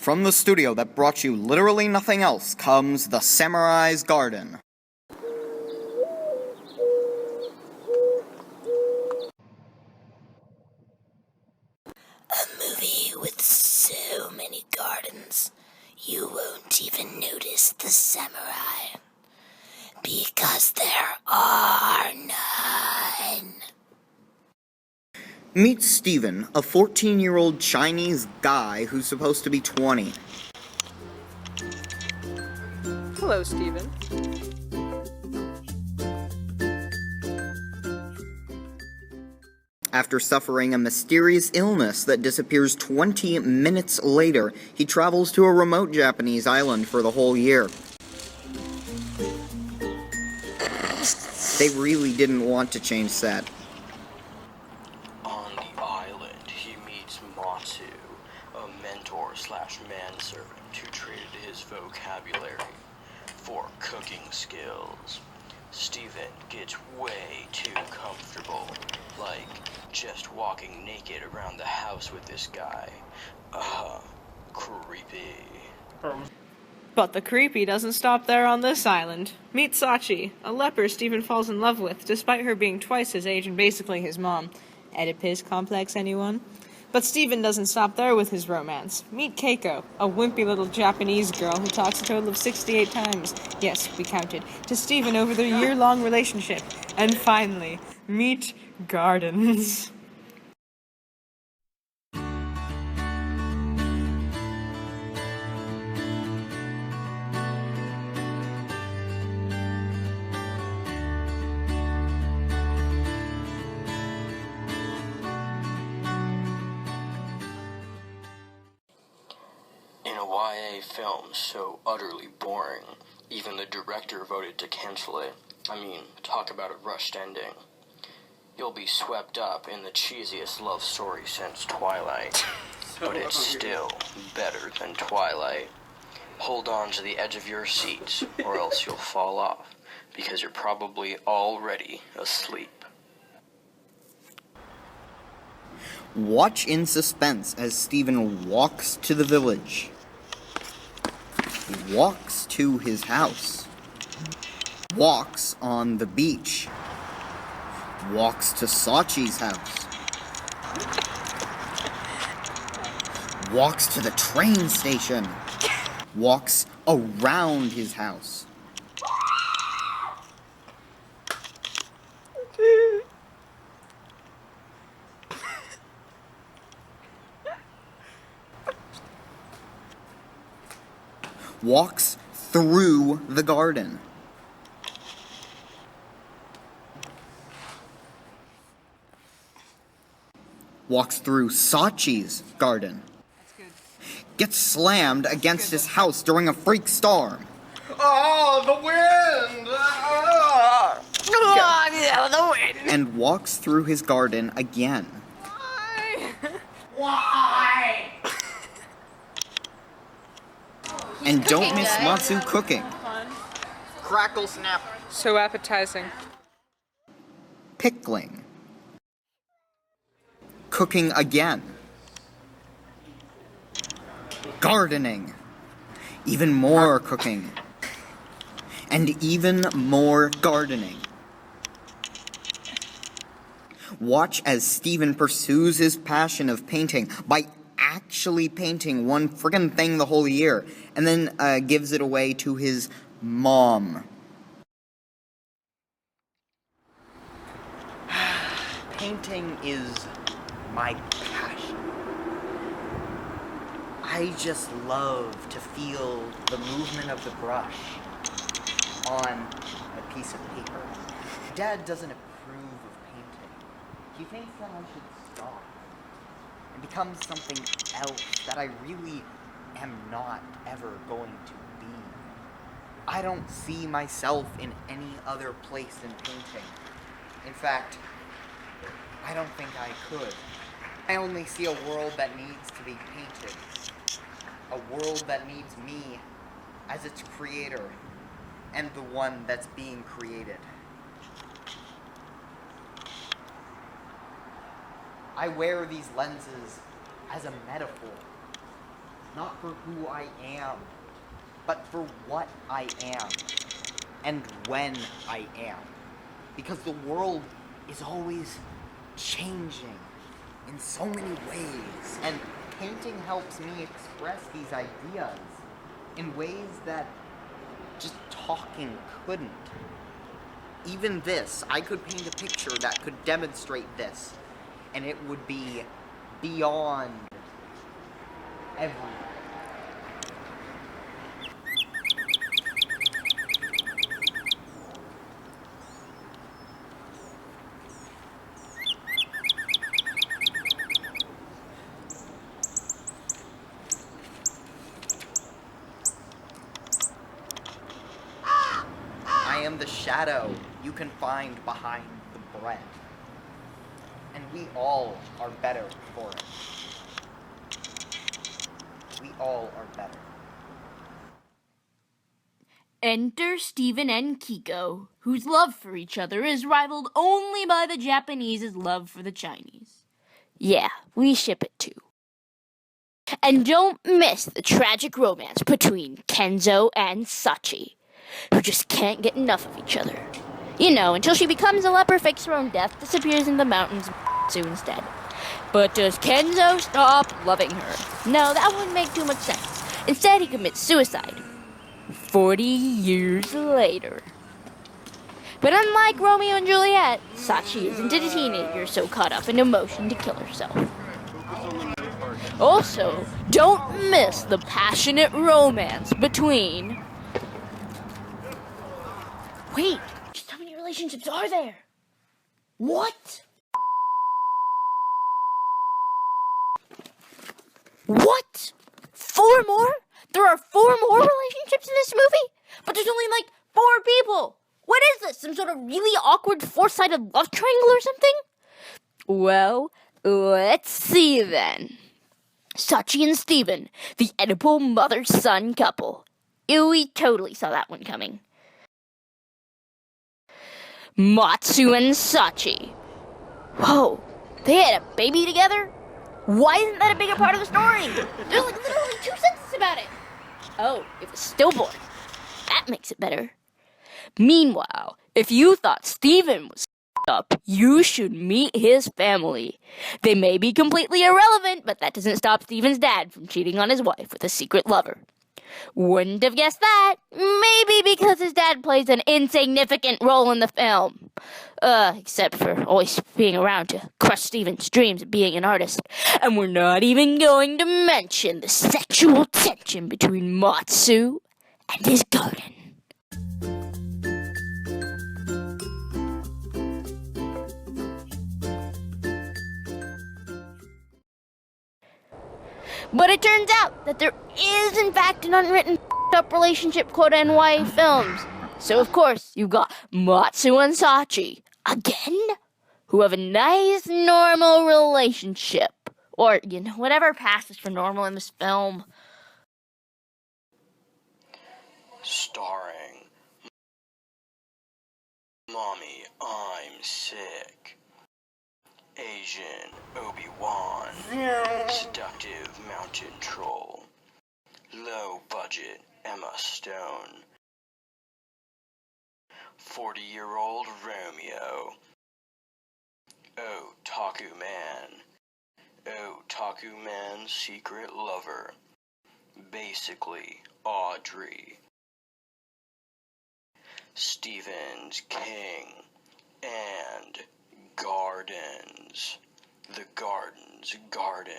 From the studio that brought you literally nothing else comes The Samurai's Garden. A movie with so many gardens, you won't even notice the samurai. Because there are none. Meet Steven, a 14-year-old Chinese guy who's supposed to be 20. Hello, Steven. After suffering a mysterious illness that disappears 20 minutes later, he travels to a remote Japanese island for the whole year. They really didn't want to change that. On the island, he meets Matsu, a mentor/manservant who traded his vocabulary for cooking skills. Steven gets way too comfortable, like just walking naked around the house with this guy. Creepy. But the creepy doesn't stop there on this island. Meet Sachi, a leper Steven falls in love with, despite her being twice his age and basically his mom. Oedipus complex, anyone? But Steven doesn't stop there with his romance. Meet Keiko, a wimpy little Japanese girl who talks a total of 68 times, yes, we counted, to Steven over their year-long relationship. And finally, meet gardens. In a YA film so utterly boring, even the director voted to cancel it. I mean, talk about a rushed ending. You'll be swept up in the cheesiest love story since Twilight, but it's still better than Twilight. Hold on to the edge of your seat, or else you'll fall off, because you're probably already asleep. Watch in suspense as Steven walks to the village. He walks to his house. Walks on the beach. Walks to Sachi's house. Walks to the train station. Walks around his house. Walks through the garden. Walks through Sachi's garden. Gets slammed against his house during a freak storm. Oh, the wind! The wind! And walks through his garden again. Why? And don't miss Matsu cooking. Crackle snap. So appetizing. Pickling. Cooking again. Gardening. Even more cooking. And even more gardening. Watch as Steven pursues his passion of painting by actually painting one friggin' thing the whole year, and then gives it away to his mom. Painting is my passion. I just love to feel the movement of the brush on a piece of paper. Dad doesn't approve of painting. He thinks that I should stop and become something else that I really am not ever going to be. I don't see myself in any other place than painting. In fact, I don't think I could. I only see a world that needs to be painted. A world that needs me as its creator and the one that's being created. I wear these lenses as a metaphor. Not for who I am, but for what I am. And when I am. Because the world is always changing in so many ways. And painting helps me express these ideas in ways that just talking couldn't. Even this, I could paint a picture that could demonstrate this, and it would be beyond everything. I am the shadow you can find behind the bread. And we all are better for it. We all are better. Enter Steven and Keiko, whose love for each other is rivaled only by the Japanese's love for the Chinese. Yeah, we ship it too. And don't miss the tragic romance between Kenzo and Sachi, who just can't get enough of each other. You know, until she becomes a leper, fakes her own death, disappears in the mountains, and Matsu instead. But does Kenzo stop loving her? No, that wouldn't make too much sense. Instead, he commits suicide. 40 years later. But unlike Romeo and Juliet, Sachi isn't a teenager so caught up in emotion to kill herself. Also, don't miss the passionate romance between... Wait, just how many relationships are there? What? What? 4 more? There are 4 more relationships in this movie? But there's only like 4 people. What is this? Some sort of really awkward 4-sided love triangle or something? Well, let's see then. Sachi and Steven, the Oedipal mother-son couple. Ew, we totally saw that one coming. Matsu and Sachi. Whoa, they had a baby together? Why isn't that a bigger part of the story? There's like literally 2 sentences about it. Oh, it was stillborn. That makes it better. Meanwhile, if you thought Steven was up, you should meet his family. They may be completely irrelevant, but that doesn't stop Steven's dad from cheating on his wife with a secret lover. Wouldn't have guessed that. Maybe because his dad plays an insignificant role in the film. Except for always being around to crush Steven's dreams of being an artist. And we're not even going to mention the sexual tension between Matsu and his garden. But it turns out that there is, in fact, an unwritten up relationship quota in YA films. So, of course, you've got Matsu and Sachi, again, who have a nice, normal relationship. Or, you know, whatever passes for normal in this film. Starring Mommy, I'm Sick, Asian Obi-Wan, Seductive Mountain Troll, Low Budget Emma Stone, 40-year-old Romeo, Otaku Man, Otaku Man's Secret Lover, basically Audrey, Stephen's King, and Gardens. The Garden's Garden.